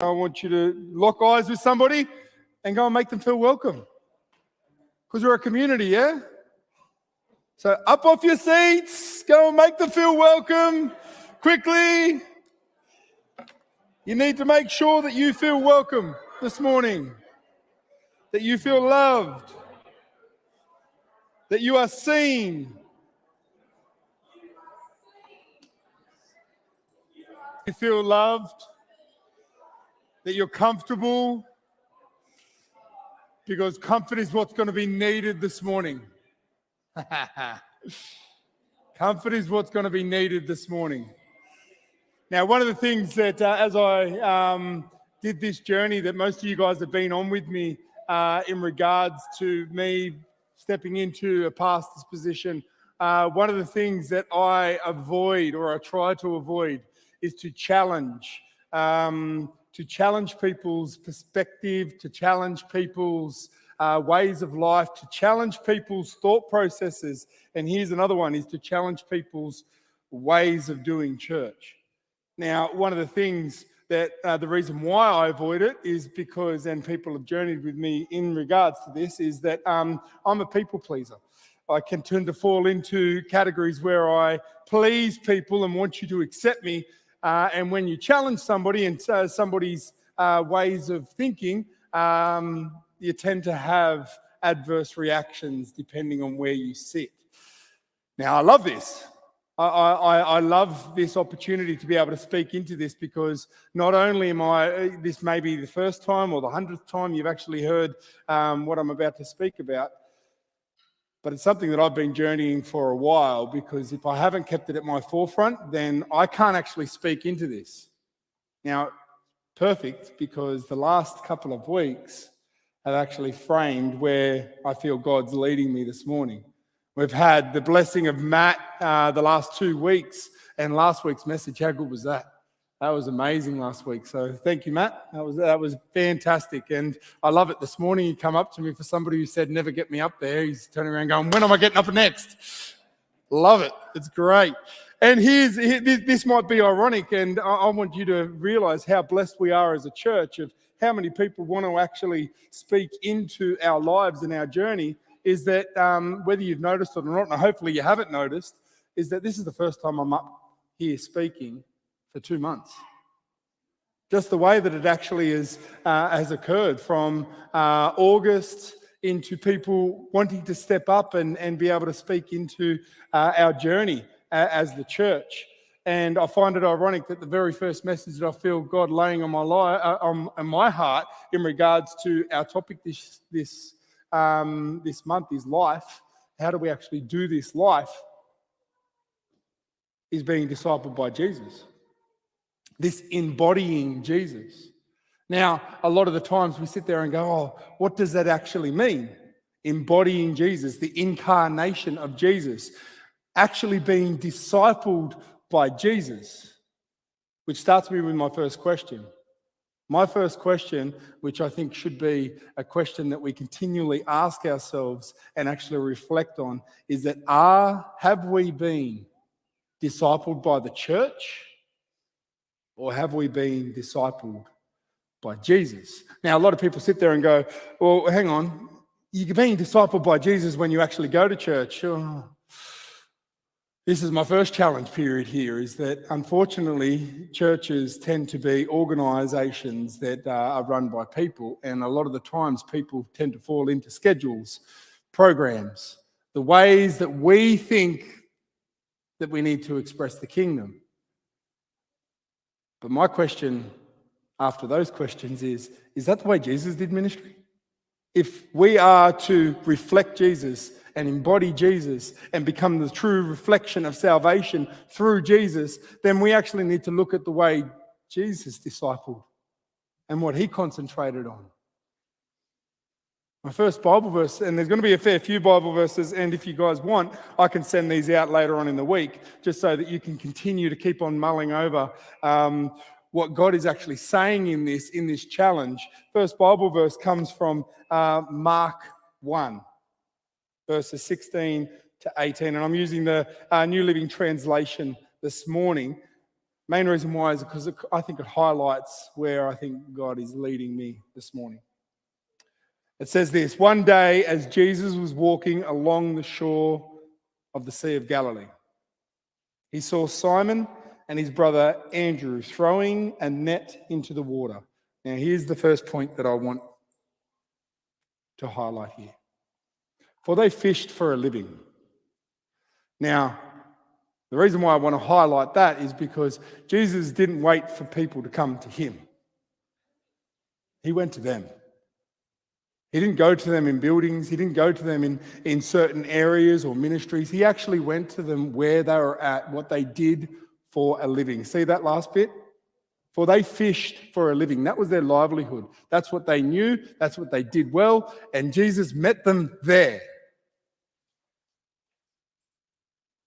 I want you to lock eyes with somebody and go and make them feel welcome. Because we're a community, yeah? So up off your seats, go and make them feel welcome. Quickly. You need to make sure that you feel welcome this morning. That you feel loved. That you are seen. You feel loved. That you're comfortable. Because comfort is what's going to be needed this morning. Comfort is what's going to be needed this morning. Now, one of the things that as I did this journey that most of you guys have been on with me in regards to me stepping into a pastor's position, one of the things that I avoid or I try to avoid is to challenge people's perspective, to challenge people's ways of life, to challenge people's thought processes. And here's another one, is to challenge people's ways of doing church. Now, one of the things that the reason why I avoid it is because, and people have journeyed with me in regards to this, is that I'm a people pleaser. I can tend to fall into categories where I please people and want you to accept me. And when you challenge somebody and somebody's ways of thinking, you tend to have adverse reactions depending on where you sit. Now, I love this. I love this opportunity to be able to speak into this, because not only this may be the first time or the 100th time you've actually heard what I'm about to speak about, but it's something that I've been journeying for a while, because if I haven't kept it at my forefront, then I can't actually speak into this. Now, perfect, because the last couple of weeks have actually framed where I feel God's leading me this morning. We've had the blessing of Matt the last 2 weeks, and last week's message, how good was that? That was amazing last week. So thank you, Matt. That was fantastic. And I love it. This morning he come up to me, for somebody who said, never get me up there. He's turning around going, when am I getting up next? Love it. It's great. And this might be ironic, and I want you to realize how blessed we are as a church, of how many people want to actually speak into our lives and our journey, is that whether you've noticed it or not, and hopefully you haven't noticed, is that this is the first time I'm up here speaking for 2 months. Just the way that it actually has occurred, from August into people wanting to step up and be able to speak into our journey as the church. And I find it ironic that the very first message that I feel God laying on my heart in regards to our topic this month is life. How do we actually do this life? Is being discipled by Jesus. This embodying Jesus. Now, a lot of the times we sit there and go, oh, what does that actually mean? Embodying Jesus, the incarnation of Jesus, actually being discipled by Jesus, which starts me with my first question. My first question, which I think should be a question that we continually ask ourselves and actually reflect on, is that have we been discipled by the church, or have we been discipled by Jesus? Now, a lot of people sit there and go, well, hang on, you're being discipled by Jesus when you actually go to church. Oh. This is my first challenge period here, is that unfortunately churches tend to be organisations that are run by people, and a lot of the times people tend to fall into schedules, programs, the ways that we think that we need to express the kingdom. But my question after those questions is that the way Jesus did ministry? If we are to reflect Jesus and embody Jesus and become the true reflection of salvation through Jesus, then we actually need to look at the way Jesus discipled and what he concentrated on. My first Bible verse, and there's going to be a fair few Bible verses, and if you guys want, I can send these out later on in the week, just so that you can continue to keep on mulling over what God is actually saying in this challenge. First Bible verse comes from Mark 1, verses 16 to 18, and I'm using the New Living Translation this morning. Main reason why is because I think it highlights where I think God is leading me this morning. It says this: one day as Jesus was walking along the shore of the Sea of Galilee, he saw Simon and his brother Andrew throwing a net into the water. Now here's the first point that I want to highlight here. For they fished for a living. Now, the reason why I want to highlight that is because Jesus didn't wait for people to come to him. He went to them. He didn't go to them in buildings. He didn't go to them in certain areas or ministries. He actually went to them where they were at, what they did for a living. See that last bit? For they fished for a living. That was their livelihood. That's what they knew. That's what they did well. And Jesus met them there.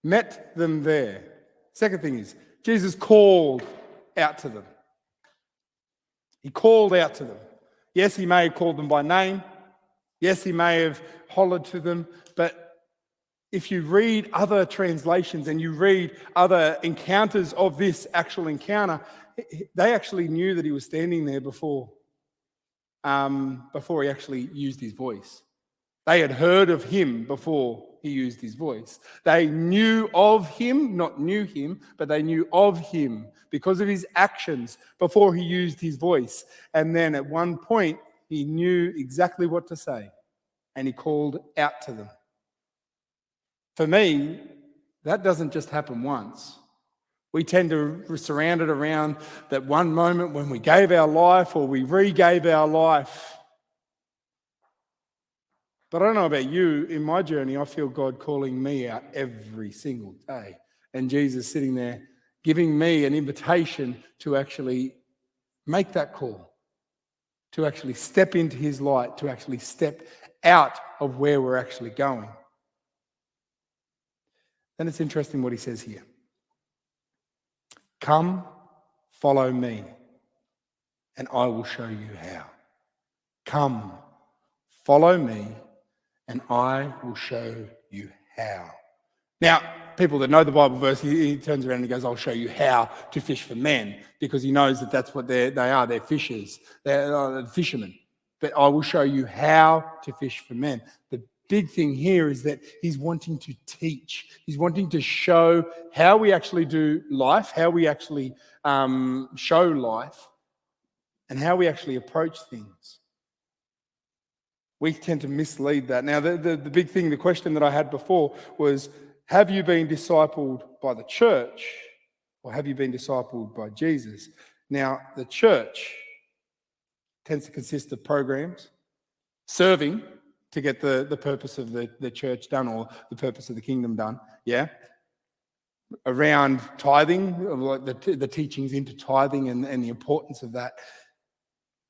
Met them there. Second thing is, Jesus called out to them. He called out to them. Yes, he may have called them by name. Yes, he may have hollered to them. But if you read other translations and you read other encounters of this actual encounter, they actually knew that he was standing there before he actually used his voice. They had heard of him before he used his voice. They knew of him, not knew him, but they knew of him because of his actions before he used his voice. And then at one point, he knew exactly what to say, and he called out to them. For me, that doesn't just happen once. We tend to surround it around that one moment when we gave our life or we re-gave our life. But I don't know about you, in my journey, I feel God calling me out every single day. And Jesus sitting there giving me an invitation to actually make that call, to actually step into his light, to actually step out of where we're actually going. Then it's interesting what he says here. Come, follow me, and I will show you how. Come, follow me, and I will show you how. Now, people that know the Bible verse, he turns around and he goes, I'll show you how to fish for men, because he knows that that's what they are. They're fishers. They're fishermen. But I will show you how to fish for men. The big thing here is that he's wanting to teach. He's wanting to show how we actually do life, how we actually show life, and how we actually approach things. We tend to mislead that. Now, the big thing, the question that I had before was, have you been discipled by the church or have you been discipled by Jesus? Now, the church tends to consist of programs, serving to get the purpose of the church done or the purpose of the kingdom done, yeah? Around tithing, like the teachings into tithing and the importance of that.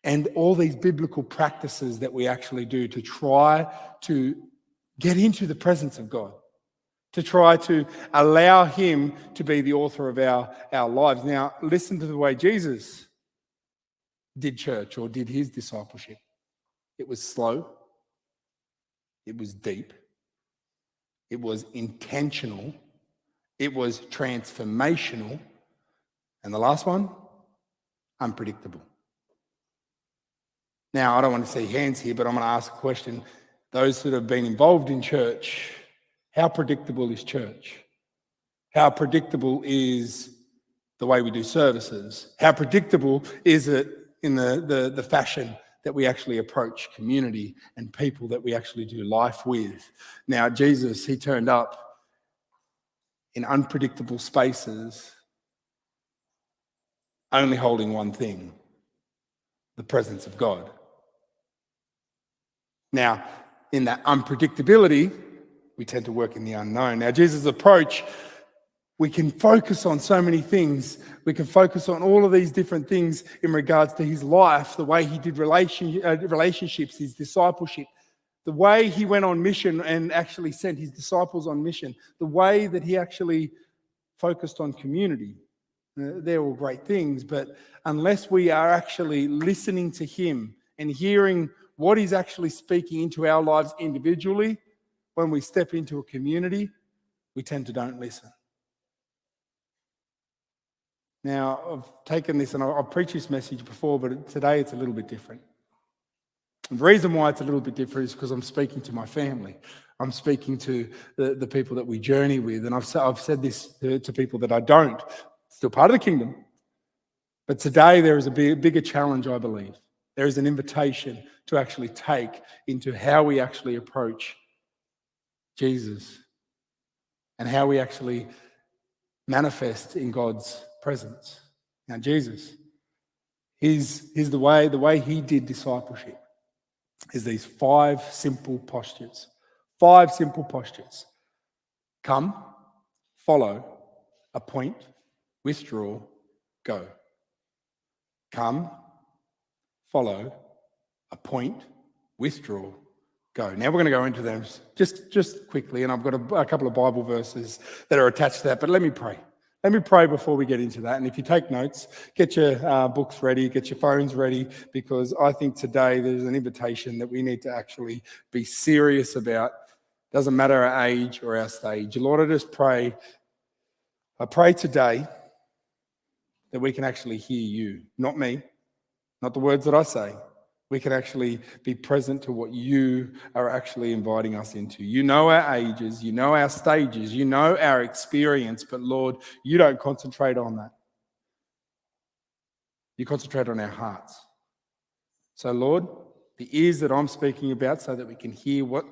And all these biblical practices that we actually do to try to get into the presence of God, to try to allow him to be the author of our lives. Now, listen to the way Jesus did church or did his discipleship. It was slow. It was deep. It was intentional. It was transformational. And the last one, unpredictable. Now, I don't want to see hands here, but I'm going to ask a question. Those that have been involved in church, how predictable is church? How predictable is the way we do services? How predictable is it in the fashion that we actually approach community and people that we actually do life with? Now, Jesus, he turned up in unpredictable spaces, only holding one thing, the presence of God. Now, in that unpredictability, we tend to work in the unknown. Now, Jesus' approach, we can focus on so many things. We can focus on all of these different things in regards to his life, the way he did relationships, his discipleship, the way he went on mission and actually sent his disciples on mission, the way that he actually focused on community. They're all great things, but unless we are actually listening to him and hearing what he's actually speaking into our lives individually, when we step into a community, we tend to don't listen. Now, I've taken this and I've preached this message before, but today it's a little bit different. The reason why it's a little bit different is because I'm speaking to my family. I'm speaking to the people that we journey with. And I've said this to people that I don't. Still part of the kingdom. But today there is a bigger challenge, I believe. There is an invitation to actually take into how we actually approach Jesus and how we actually manifest in God's presence. Now, Jesus, he's the way he did discipleship is these 5 simple postures. 5 simple postures. Come, follow, appoint, withdraw, go. Come, follow, appoint, withdraw, go. Now we're going to go into them just quickly, and I've got a couple of Bible verses that are attached to that, but let me pray. Let me pray before we get into that. And if you take notes, get your books ready, get your phones ready, because I think today there's an invitation that we need to actually be serious about. Doesn't matter our age or our stage. Lord, I just pray. I pray today that we can actually hear you, not me, not the words that I say. We can actually be present to what you are actually inviting us into. You know our ages, you know our stages, you know our experience, but Lord, you don't concentrate on that. You concentrate on our hearts. So Lord, the ears that I'm speaking about so that we can hear what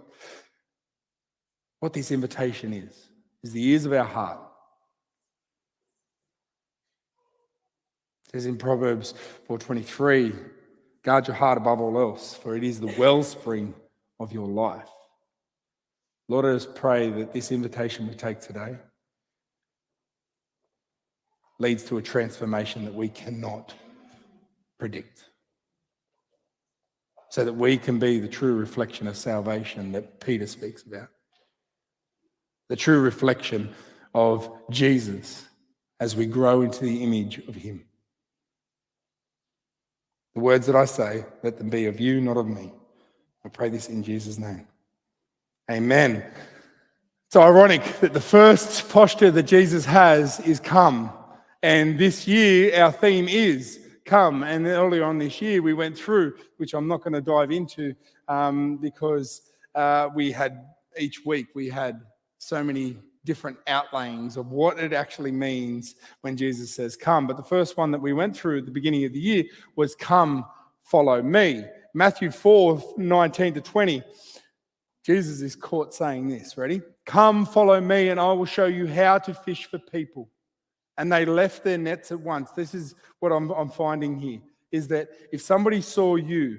this invitation is the ears of our heart. It says in Proverbs 4:23, guard your heart above all else, for it is the wellspring of your life. Lord, I just pray that this invitation we take today leads to a transformation that we cannot predict, so that we can be the true reflection of salvation that Peter speaks about, the true reflection of Jesus as we grow into the image of him. The words that I say, let them be of you, not of me. I pray this in Jesus' name. Amen. It's ironic that the first posture that Jesus has is come. And this year, our theme is come. And earlier on this year, we went through, which I'm not going to dive into because each week we had so many different outlayings of what it actually means when Jesus says come. But the first one that we went through at the beginning of the year was come, follow me. Matthew 4:19-20. Jesus is caught saying this. Ready? Come, follow me, and I will show you how to fish for people. And they left their nets at once. This is what I'm finding here, is that if somebody saw you,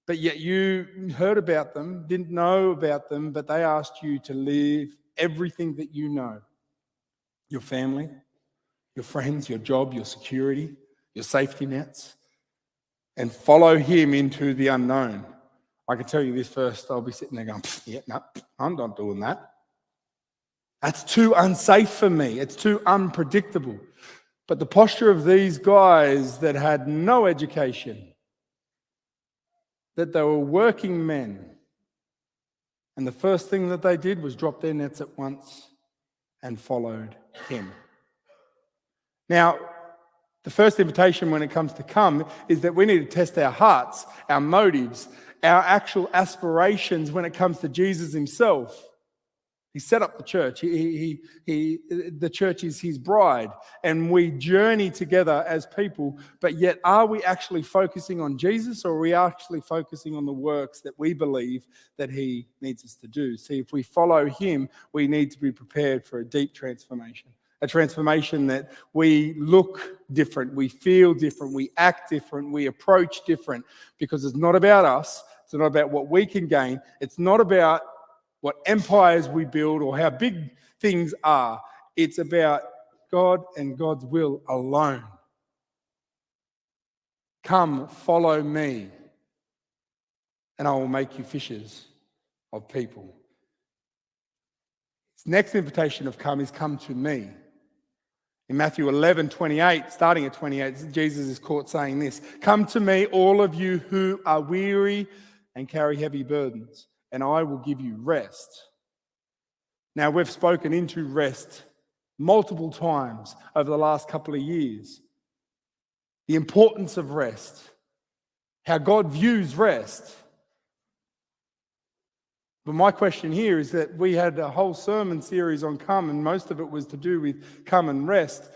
but yet you heard about them, didn't know about them, but they asked you to leave everything that you know, your family, your friends, your job, your security, your safety nets, and follow him into the unknown. I can tell you this first, I'll be sitting there going, yeah, no, I'm not doing that. That's too unsafe for me. It's too unpredictable. But the posture of these guys that had no education, that they were working men, and the first thing that they did was drop their nets at once and followed him. Now, the first invitation when it comes to come is that we need to test our hearts, our motives, our actual aspirations when it comes to Jesus himself. He set up the church. The church is his bride, and we journey together as people. But yet, are we actually focusing on Jesus, or are we actually focusing on the works that we believe that he needs us to do? See, if we follow him, we need to be prepared for a deep transformation. A transformation that we look different, we feel different, we act different, we approach different, because it's not about us. It's not about what we can gain. It's not about what empires we build or how big things are. It's about God and God's will alone. Come, follow me, and I will make you fishers of people. His next invitation of come is come to me. In Matthew 11:28, starting at 28, Jesus is caught saying this, come to me, all of you who are weary and carry heavy burdens, and I will give you rest. Now, we've spoken into rest multiple times over the last couple of years. The importance of rest, how God views rest. But my question here is that we had a whole sermon series on come, and most of it was to do with come and rest.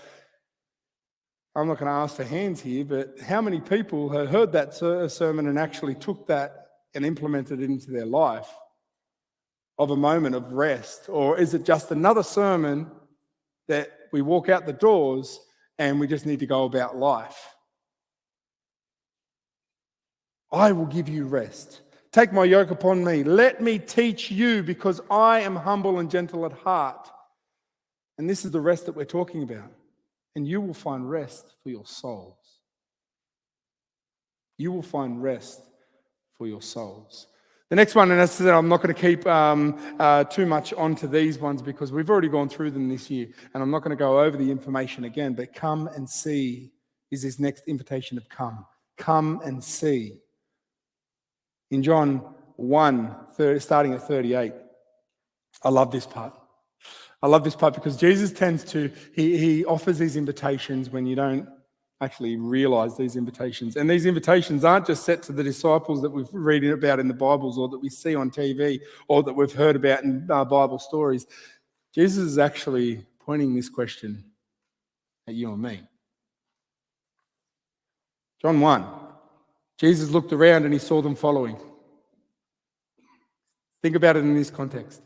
I'm not going to ask for hands here, but how many people have heard that sermon and actually took that and implemented it into their life of a moment of rest? Or is it just another sermon that we walk out the doors and we just need to go about life? I will give you rest. Take my yoke upon me. Let me teach you, because I am humble and gentle at heart. And this is the rest that we're talking about. And you will find rest for your souls. You will find rest for your souls. The next one, and as I said, I'm not going to keep too much onto these ones because we've already gone through them this year, and I'm not going to go over the information again, but come and see is this next invitation of come. Come and see. In John 1, starting at 38, I love this part. I love this part because Jesus tends to, he offers these invitations when you don't actually realize these invitations. And these invitations aren't just set to the disciples that we've read about in the Bibles or that we see on TV or that we've heard about in Bible stories. Jesus is actually pointing this question at you and me. John 1, Jesus looked around and he saw them following. Think about it in this context.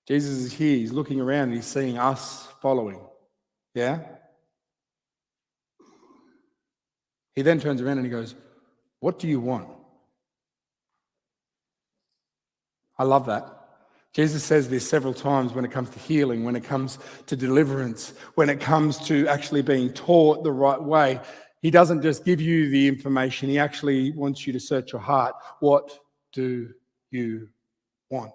Jesus is here, he's looking around and he's seeing us following. Yeah? He then turns around and he goes, what do you want? I love that. Jesus says this several times when it comes to healing, when it comes to deliverance, when it comes to actually being taught the right way. He doesn't just give you the information, he actually wants you to search your heart. What do you want?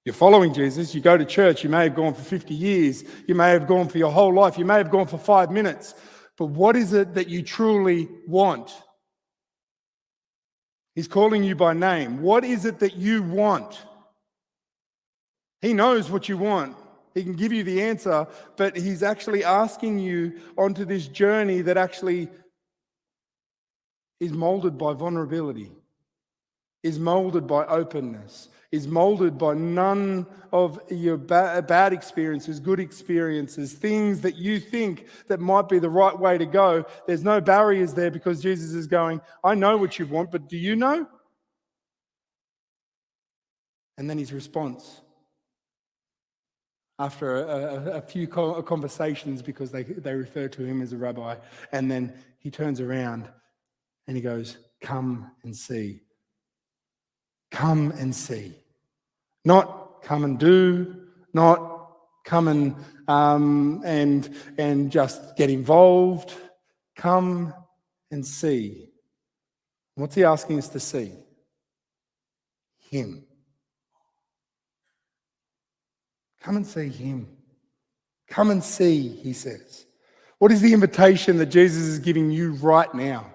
You're following Jesus, you go to church, you may have gone for 50 years, you may have gone for your whole life, you may have gone for 5 minutes, but what is it that you truly want? He's calling you by name. What is it that you want? He knows what you want. He can give you the answer, but he's actually asking you onto this journey that actually is molded by vulnerability, is molded by openness, is molded by none of your bad experiences, good experiences, things that you think that might be the right way to go. There's no barriers there because Jesus is going, I know what you want, but do you know? And then his response, after a few conversations, because they refer to him as a rabbi, and then he turns around and he goes, come and see. Come and see. Not come and do, not come and just get involved. Come and see. What's he asking us to see? Him. Come and see him. Come and see, he says. What is the invitation that Jesus is giving you right now?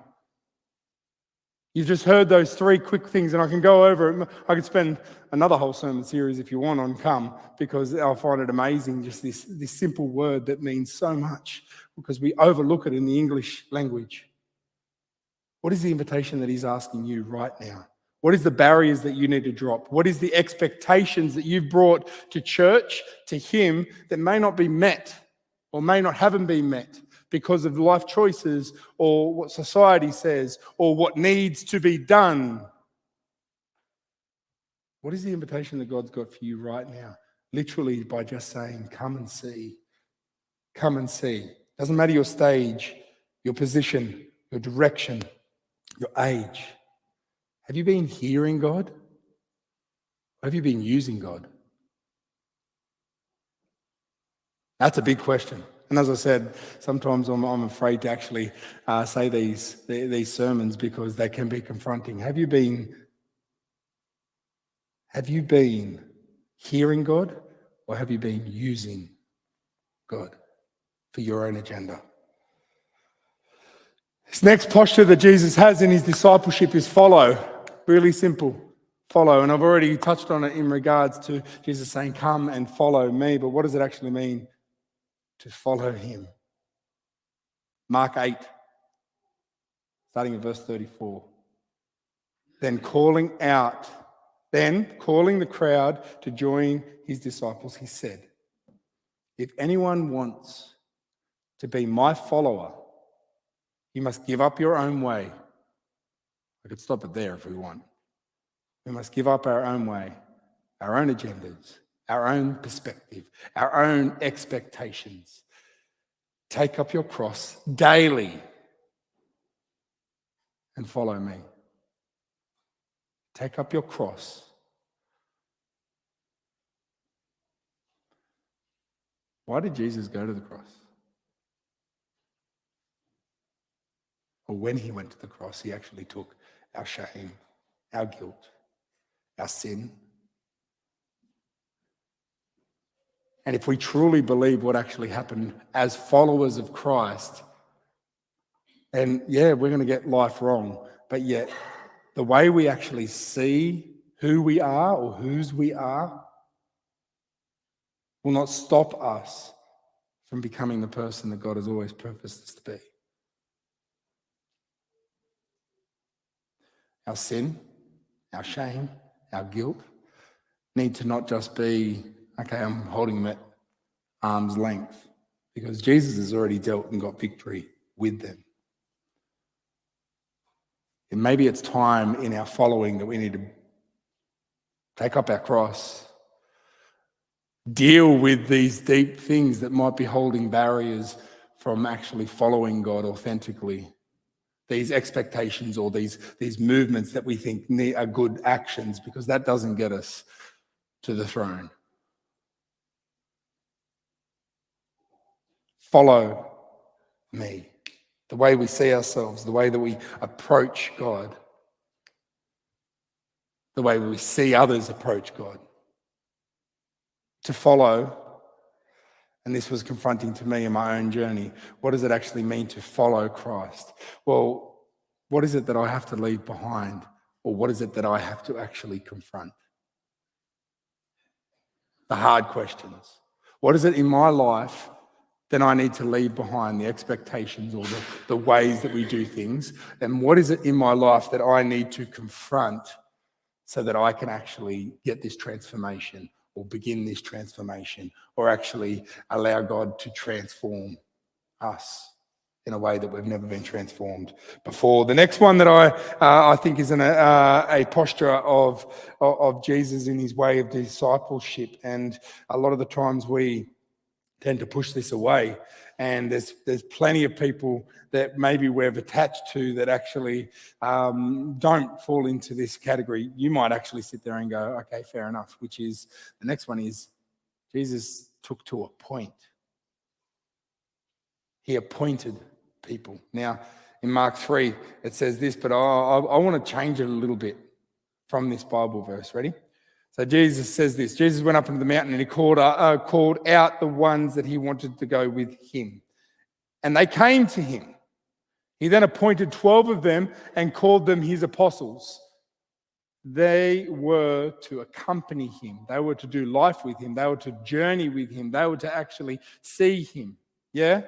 You've just heard those 3 quick things, and I can go over it. I could spend another whole sermon series if you want on come, because I'll find it amazing, just this simple word that means so much, because we overlook it in the English language. What is the invitation that he's asking you right now? What is the barriers that you need to drop? What is the expectations that you've brought to church, to him, that may not be met or may not haven't been met because of life choices or what society says or what needs to be done? What is the invitation that God's got for you right now? Literally by just saying, come and see. Come and see. Doesn't matter your stage, your position, your direction, your age. Have you been hearing God? Or have you been using God? That's a big question. And as I said, sometimes I'm afraid to actually say these sermons because they can be confronting. Have you been hearing God, or have you been using God for your own agenda? This next posture that Jesus has in his discipleship is follow. Really simple. Follow. And I've already touched on it in regards to Jesus saying, come and follow me. But what does it actually mean to follow him. Mark 8, starting at verse 34. Then calling the crowd to join his disciples, he said, "If anyone wants to be my follower, you must give up your own way." I could stop it there if we want. We must give up our own way, our own agendas, our own perspective, our own expectations. Take up your cross daily and follow me. Take up your cross. Why did Jesus go to the cross? Or when he went to the cross, he actually took our shame, our guilt, our sin. And if we truly believe what actually happened as followers of Christ, then we're going to get life wrong. But yet, the way we actually see who we are or whose we are will not stop us from becoming the person that God has always purposed us to be. Our sin, our shame, our guilt need to not just be, okay, I'm holding them at arm's length, because Jesus has already dealt and got victory with them. And maybe it's time in our following that we need to take up our cross, deal with these deep things that might be holding barriers from actually following God authentically. These expectations or these movements that we think are good actions, because that doesn't get us to the throne. Follow me. The way we see ourselves, the way that we approach God, the way we see others approach God. To follow, and this was confronting to me in my own journey, what does it actually mean to follow Christ? Well, what is it that I have to leave behind? Or what is it that I have to actually confront? The hard questions. What is it in my life that I need to leave behind, the expectations or the ways that we do things? And what is it in my life that I need to confront so that I can actually get this transformation or begin this transformation or actually allow God to transform us in a way that we've never been transformed before? The next one that I think is a posture of Jesus in his way of discipleship. And a lot of the times we tend to push this away. And there's plenty of people that maybe we've attached to that actually don't fall into this category. You might actually sit there and go, okay, fair enough, which is, the next one is Jesus took to a point. He appointed people. Now, in Mark 3, it says this, but I want to change it a little bit from this Bible verse. Ready? So Jesus says this. Jesus went up into the mountain and he called out the ones that he wanted to go with him. And they came to him. He then appointed 12 of them and called them his apostles. They were to accompany him. They were to do life with him. They were to journey with him. They were to actually see him. Yeah?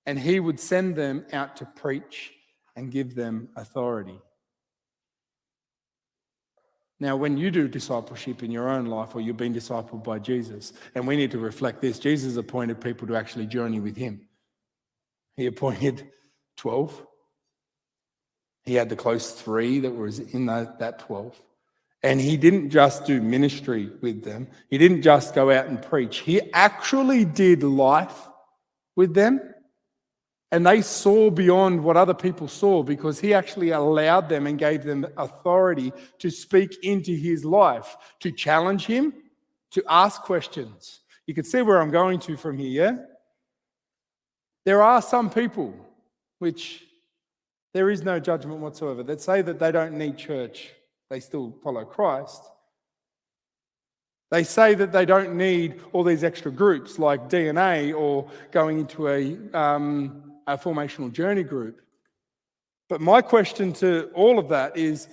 And he would send them out to preach and give them authority. Now, when you do discipleship in your own life, or you've been discipled by Jesus, and we need to reflect this, Jesus appointed people to actually journey with him. He appointed 12. He had the close 3 that was in that 12. And he didn't just do ministry with them. He didn't just go out and preach. He actually did life with them. And they saw beyond what other people saw, because he actually allowed them and gave them authority to speak into his life, to challenge him, to ask questions. You can see where I'm going to from here, yeah? There are some people, which there is no judgment whatsoever, that say that they don't need church. They still follow Christ. They say that they don't need all these extra groups like DNA or going into a formational journey group. But my question to all of that is,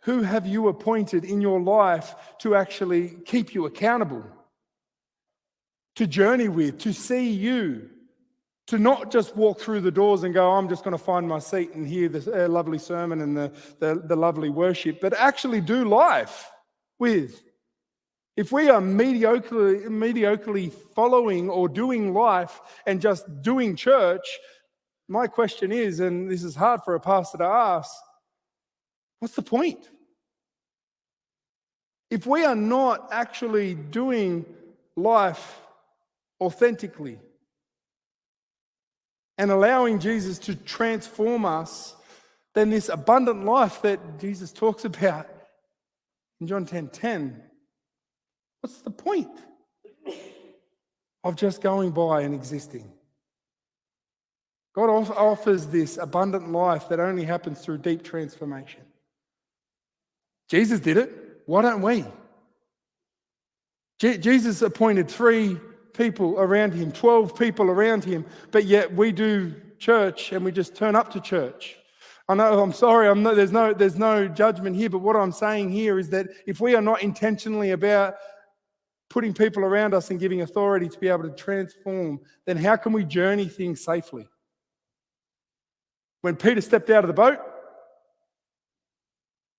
who have you appointed in your life to actually keep you accountable? to journey with, to see you, to not just walk through the doors and go, I'm just going to find my seat and hear the lovely sermon and the lovely worship, but actually do life with. If we are mediocrely following or doing life and just doing church, my question is, and this is hard for a pastor to ask, what's the point? If we are not actually doing life authentically and allowing Jesus to transform us, then this abundant life that Jesus talks about in John 10:10, what's the point of just going by and existing? God offers this abundant life that only happens through deep transformation. Jesus did it. Why don't we? Jesus appointed 3 people around him, 12 people around him, but yet we do church and we just turn up to church. I know, I'm sorry, there's no judgment here, but what I'm saying here is that if we are not intentionally about putting people around us and giving authority to be able to transform, then how can we journey things safely? When Peter stepped out of the boat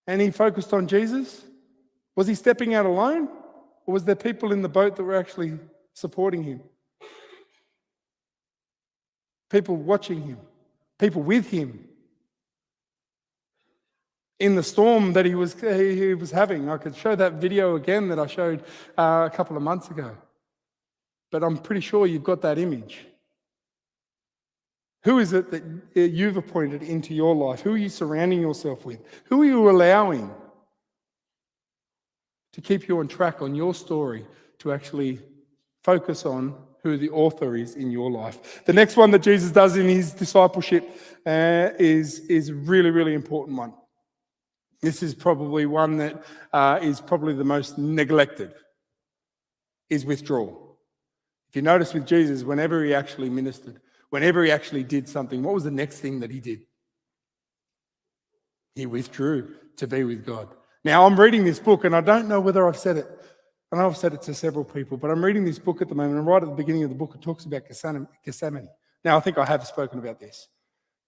and he focused on Jesus, was he stepping out alone? Or was there people in the boat that were actually supporting him? People watching him, people with him. In the storm that he was having. I could show that video again that I showed a couple of months ago. But I'm pretty sure you've got that image. Who is it that you've appointed into your life? Who are you surrounding yourself with? Who are you allowing to keep you on track on your story to actually focus on who the author is in your life? The next one that Jesus does in his discipleship is a really, really important one. This is probably one that is probably the most neglected, is withdrawal. If you notice with Jesus, whenever he actually ministered, whenever he actually did something, what was the next thing that he did? He withdrew to be with God. Now, I'm reading this book, and I don't know whether I've said it. I know I've said it to several people, but I'm reading this book at the moment, and right at the beginning of the book, it talks about Gethsemane. Now, I think I have spoken about this.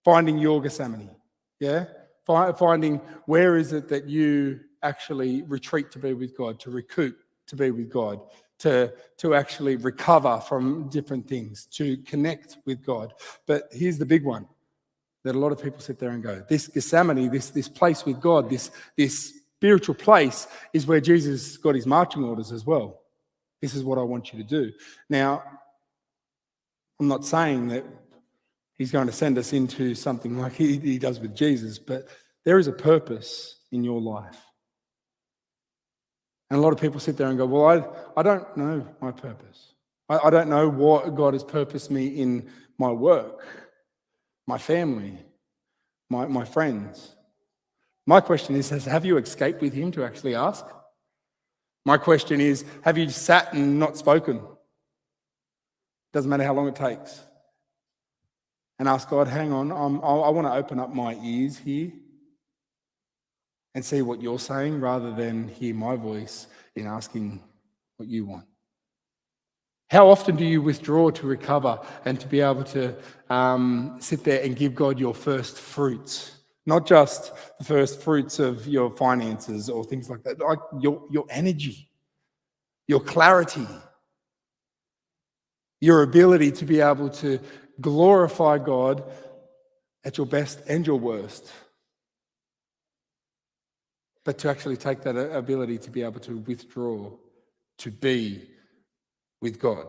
Finding your Gethsemane, yeah? Finding where is it that you actually retreat to be with God, to recoup to be with God, to actually recover from different things, to connect with God. But here's the big one that a lot of people sit there and go, this Gethsemane, this place with God, this spiritual place is where Jesus got his marching orders as well. This is what I want you to do. Now, I'm not saying that he's going to send us into something like he does with Jesus, but there is a purpose in your life. And a lot of people sit there and go, well, I don't know my purpose. I don't know what God has purposed me in my work, my family, my friends. My question is, have you escaped with him to actually ask? My question is, have you sat and not spoken? Doesn't matter how long it takes. And ask God, hang on, I want to open up my ears here and see what you're saying rather than hear my voice in asking what you want. How often do you withdraw to recover and to be able to sit there and give God your first fruits? Not just the first fruits of your finances or things like that, like your energy, your clarity, your ability to be able to glorify God at your best and your worst. But to actually take that ability to be able to withdraw, to be with God.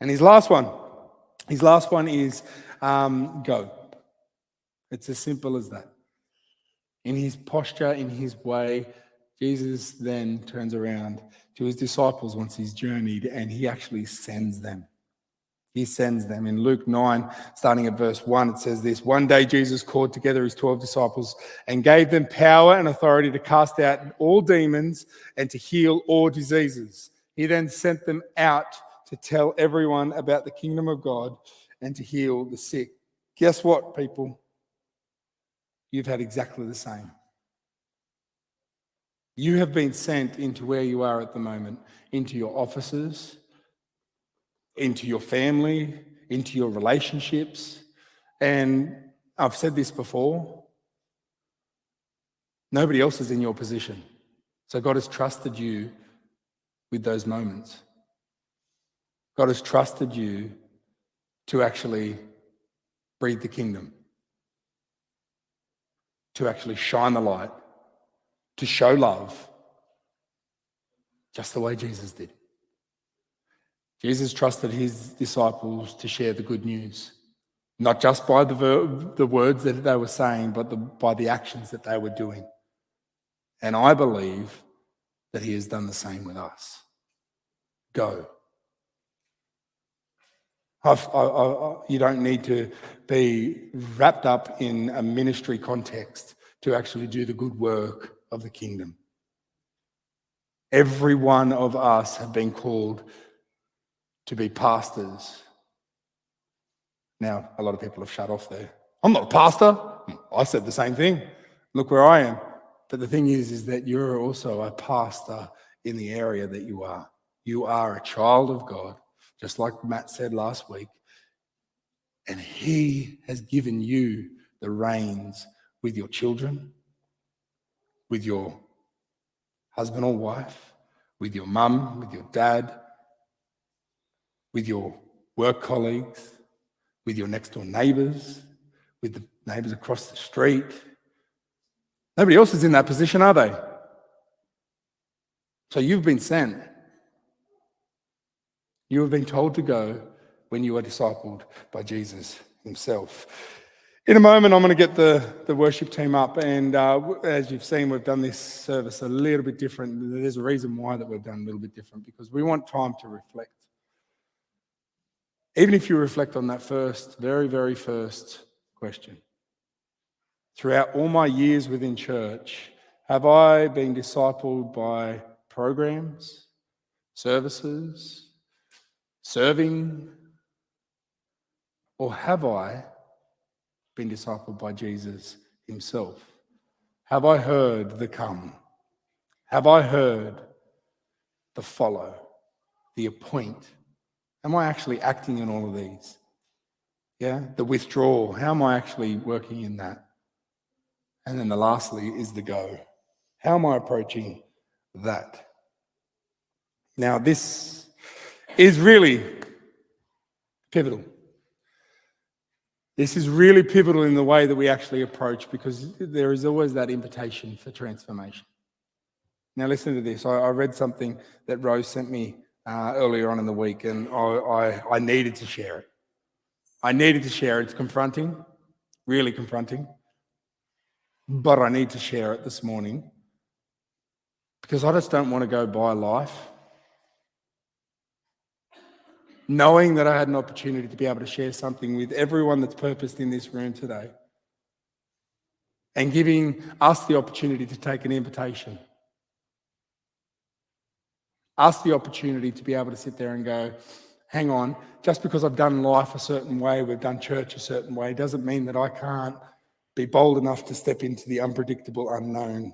And his last one is go. It's as simple as that. In his posture, in his way, Jesus then turns around to his disciples once he's journeyed and he actually sends them. He sends them. In Luke 9, starting at verse 1, it says this: one day Jesus called together his 12 disciples and gave them power and authority to cast out all demons and to heal all diseases. He then sent them out to tell everyone about the kingdom of God and to heal the sick. Guess what, people? You've had exactly the same. You have been sent into where you are at the moment, into your offices, into your family, into your relationships. And I've said this before, nobody else is in your position. So God has trusted you with those moments. God has trusted you to actually breathe the kingdom, to actually shine the light, to show love, just the way Jesus did. Jesus trusted his disciples to share the good news, not just by the words that they were saying, but by the actions that they were doing. And I believe that he has done the same with us. Go. You don't need to be wrapped up in a ministry context to actually do the good work of the kingdom. Every one of us have been called to be pastors. Now, a lot of people have shut off there. I'm not a pastor. I said the same thing. Look where I am. But the thing is that you're also a pastor in the area that you are. You are a child of God, just like Matt said last week. And he has given you the reins with your children, with your husband or wife, with your mum, with your dad, with your work colleagues, with your next door neighbours, with the neighbours across the street. Nobody else is in that position, are they? So you've been sent. You have been told to go when you are discipled by Jesus himself. In a moment, I'm going to get the worship team up, and as you've seen, we've done this service a little bit different. There's a reason why that we've done a little bit different, because we want time to reflect. Even if you reflect on that very, very first question. Throughout all my years within church, have I been discipled by programs, services, serving, or have I been discipled by Jesus himself? Have I heard the come? Have I heard the follow, the appoint? Am I actually acting in all of these? Yeah, the withdrawal. How am I actually working in that? And then the lastly is the go. How am I approaching that? Now, this is really pivotal. This is really pivotal in the way that we actually approach, because there is always that invitation for transformation. Now, listen to this. I read something that Rose sent me earlier on in the week, and I needed to share it. I needed to share it. It's confronting, really confronting, but I need to share it this morning because I just don't want to go by life knowing that I had an opportunity to be able to share something with everyone that's purposed in this room today, and giving us the opportunity to take an invitation. Us the opportunity to be able to sit there and go, hang on, just because I've done life a certain way, we've done church a certain way, doesn't mean that I can't be bold enough to step into the unpredictable unknown.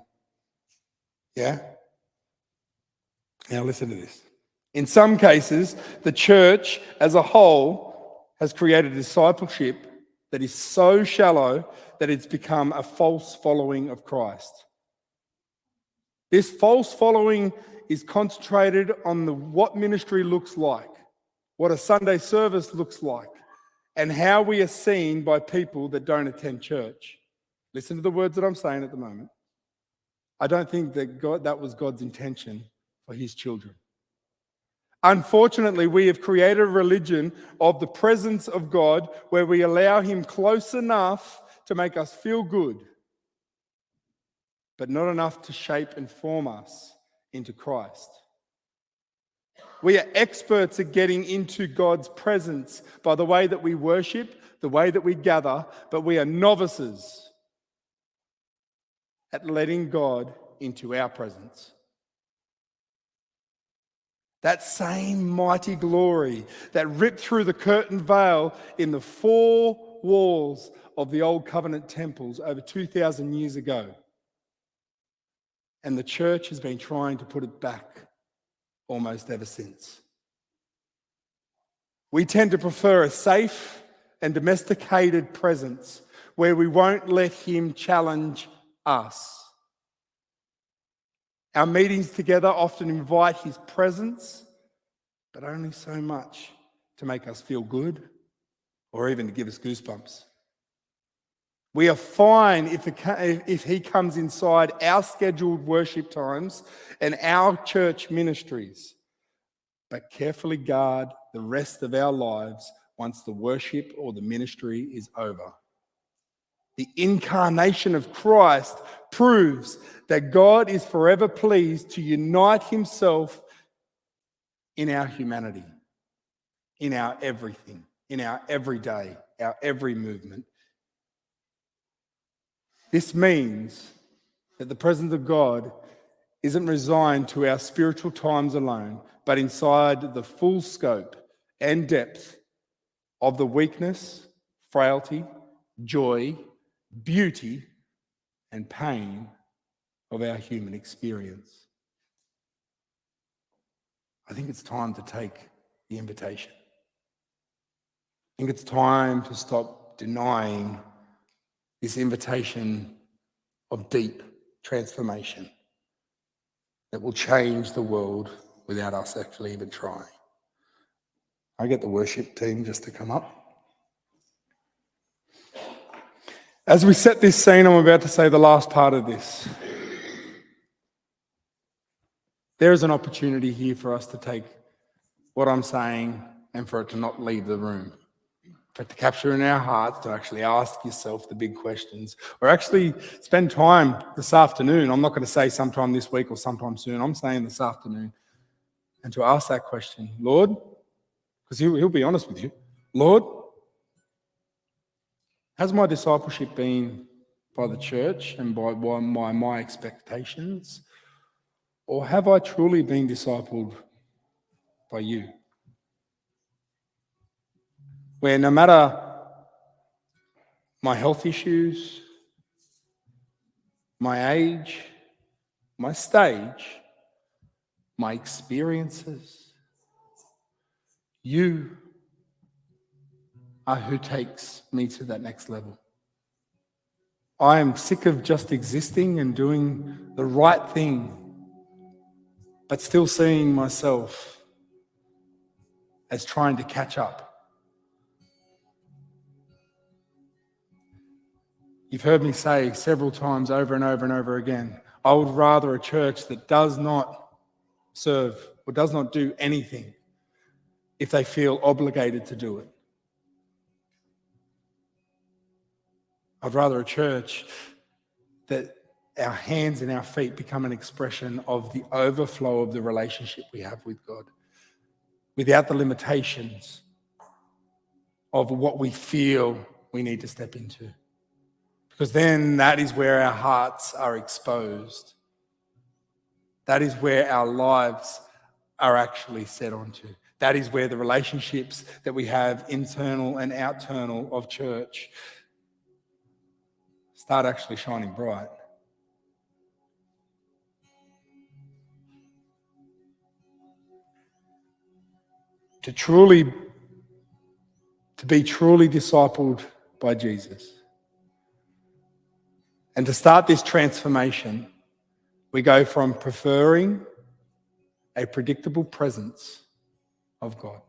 Yeah? Now listen to this. In some cases, the church as a whole has created a discipleship that is so shallow that it's become a false following of Christ. This false following is concentrated on what ministry looks like, what a Sunday service looks like, and how we are seen by people that don't attend church. Listen to the words that I'm saying at the moment. I don't think that was God's intention for his children. Unfortunately, we have created a religion of the presence of God where we allow him close enough to make us feel good, but not enough to shape and form us into Christ. We are experts at getting into God's presence by the way that we worship, the way that we gather, but we are novices at letting God into our presence. That same mighty glory that ripped through the curtain veil in the four walls of the old covenant temples over 2,000 years ago. And the church has been trying to put it back almost ever since. We tend to prefer a safe and domesticated presence where we won't let him challenge us. Our meetings together often invite his presence, but only so much to make us feel good or even to give us goosebumps. We are fine if he comes inside our scheduled worship times and our church ministries, but carefully guard the rest of our lives once the worship or the ministry is over. The incarnation of Christ proves that God is forever pleased to unite himself in our humanity, in our everything, in our everyday, our every movement. This means that the presence of God isn't resigned to our spiritual times alone, but inside the full scope and depth of the weakness, frailty, joy, beauty, and pain of our human experience. I think it's time to take the invitation. I think it's time to stop denying this invitation of deep transformation that will change the world without us actually even trying. I get the worship team just to come up. As we set this scene, I'm about to say the last part of this. There is an opportunity here for us to take what I'm saying and for it to not leave the room. For it to capture in our hearts, to actually ask yourself the big questions, or actually spend time this afternoon. I'm not going to say sometime this week or sometime soon. I'm saying this afternoon. And to ask that question, Lord, because he'll be honest with you, Lord, has my discipleship been by the church and by my expectations? Or have I truly been discipled by you? Where no matter my health issues, my age, my stage, my experiences, you are who takes me to that next level. I am sick of just existing and doing the right thing, but still seeing myself as trying to catch up. You've heard me say several times over and over and over again, I would rather a church that does not serve or does not do anything if they feel obligated to do it. I'd rather a church that our hands and our feet become an expression of the overflow of the relationship we have with God, without the limitations of what we feel we need to step into. Because then that is where our hearts are exposed. That is where our lives are actually set onto. That is where the relationships that we have, internal and external of church, start actually shining bright. To be truly discipled by Jesus. And to start this transformation, we go from preferring a predictable presence of God,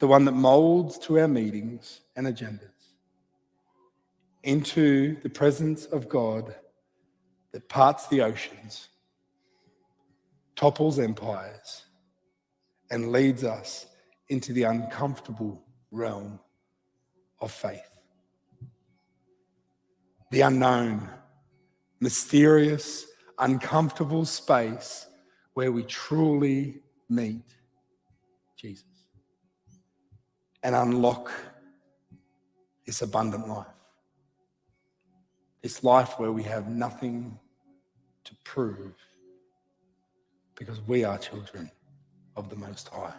the one that molds to our meetings and agendas, into the presence of God that parts the oceans, topples empires, and leads us into the uncomfortable realm of faith. The unknown, mysterious, uncomfortable space where we truly meet Jesus and unlock this abundant life. This life where we have nothing to prove because we are children of the Most High.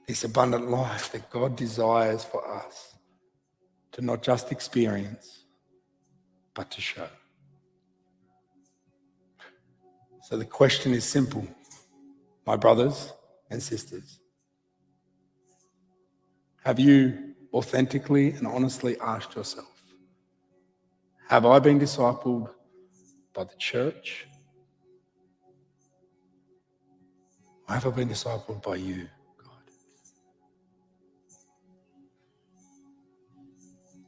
This abundant life that God desires for us to not just experience, but to show. So the question is simple, my brothers and sisters. Have you authentically and honestly asked yourself, have I been discipled by the church? Or have I been discipled by you, God?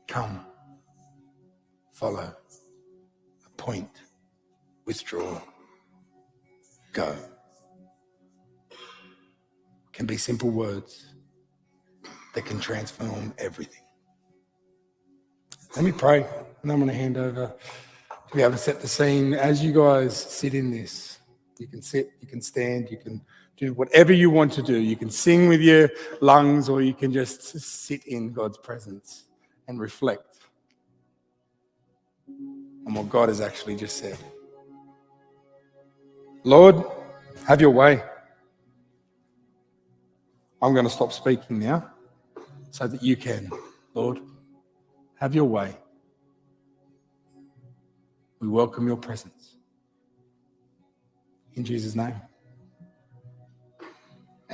Come, follow, appoint, withdraw, go. Can be simple words that can transform everything. Let me pray, and I'm going to hand over to be able to set the scene. As you guys sit in this, you can sit, you can stand, you can do whatever you want to do. You can sing with your lungs, or you can just sit in God's presence and reflect on what God has actually just said. Lord, have your way. I'm going to stop speaking now so that you can. Lord, have your way. We welcome your presence. In Jesus' name.